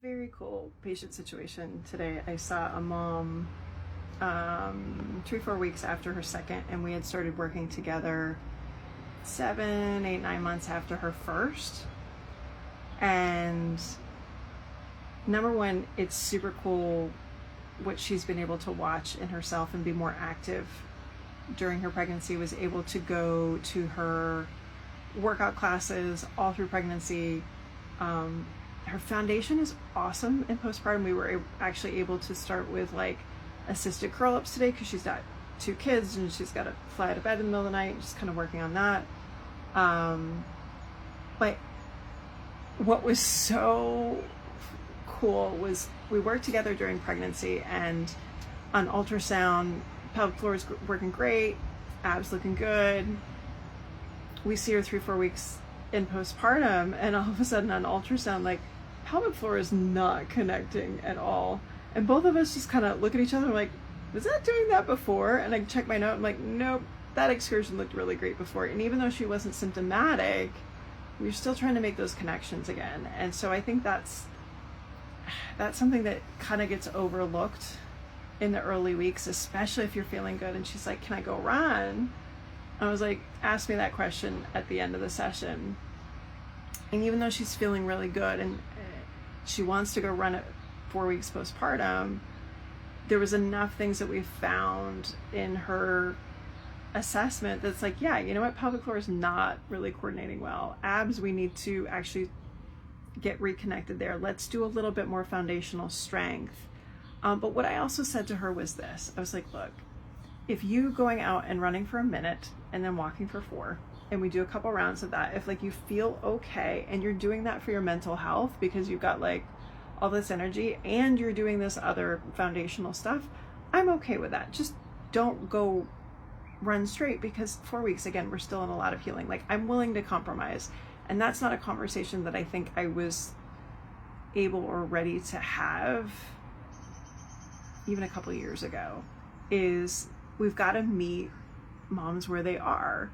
Very cool patient situation today. I saw a mom 3-4 weeks after her second, and we had started working together 7, 8, 9 months after her first. And number one, it's super cool what she's been able to watch in herself and be more active during her pregnancy. Was able to go to her workout classes all through pregnancy. Her foundation is awesome in postpartum. We were actually able to start with like assisted curl ups today because she's got 2 kids and she's got to fly out of bed in the middle of the night, and just kind of working on that. But what was so cool was we worked together during pregnancy, and on ultrasound, pelvic floor is working great, abs looking good. We see her 3-4 weeks in postpartum, and all of a sudden on ultrasound, like, pelvic floor is not connecting at all. And both of us just kind of look at each other and like, was that doing that before? And I check my note, I'm like, nope, that excursion looked really great before. And even though she wasn't symptomatic, we were still trying to make those connections again. And so I think that's something that kind of gets overlooked in the early weeks, especially if you're feeling good. And she's like, can I go run? I was like, ask me that question at the end of the session. And even though she's feeling really good and she wants to go run at 4 weeks postpartum, there was enough things that we found in her assessment that's like, yeah, you know what, pelvic floor is not really coordinating well. Abs, we need to actually get reconnected there. Let's do a little bit more foundational strength. But what I also said to her was this. I was like, look, if you going out and running for a minute and then walking for 4, and we do a couple rounds of that, if like you feel okay and you're doing that for your mental health because you've got like all this energy and you're doing this other foundational stuff, I'm okay with that. Just don't go run straight, because 4 weeks, again, we're still in a lot of healing. Like, I'm willing to compromise. And that's not a conversation that I think I was able or ready to have even a couple of years ago. Is we've got to meet moms where they are.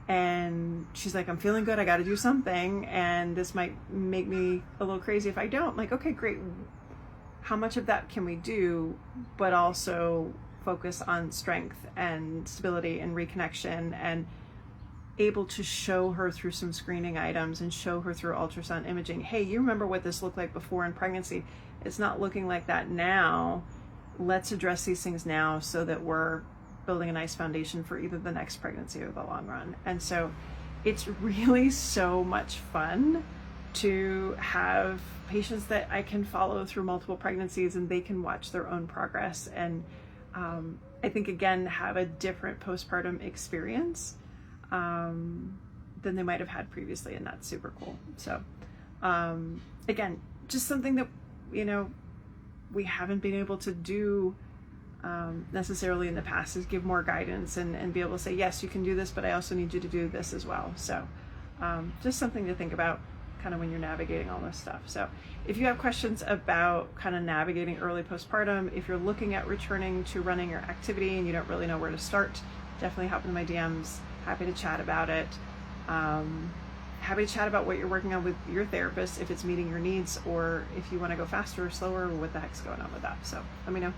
And she's like, I'm feeling good, I got to do something, and this might make me a little crazy if I don't. I'm like, okay, great. How much of that can we do, but also focus on strength and stability and reconnection, and able to show her through some screening items and show her through ultrasound imaging, hey, you remember what this looked like before in pregnancy? It's not looking like that now. Let's address these things now so that we're building a nice foundation for either the next pregnancy or the long run. And so it's really so much fun to have patients that I can follow through multiple pregnancies, and they can watch their own progress. And I think, again, have a different postpartum experience than they might have had previously. And that's super cool. So again, just something that, you know, we haven't been able to do necessarily in the past, is give more guidance and be able to say, yes, you can do this, but I also need you to do this as well. So just something to think about kind of when you're navigating all this stuff. So if you have questions about kind of navigating early postpartum, if you're looking at returning to running or activity and you don't really know where to start, definitely hop into my DMs. Happy to chat about it. Happy to chat about what you're working on with your therapist, if it's meeting your needs, or if you want to go faster or slower, or what the heck's going on with that. So let me know.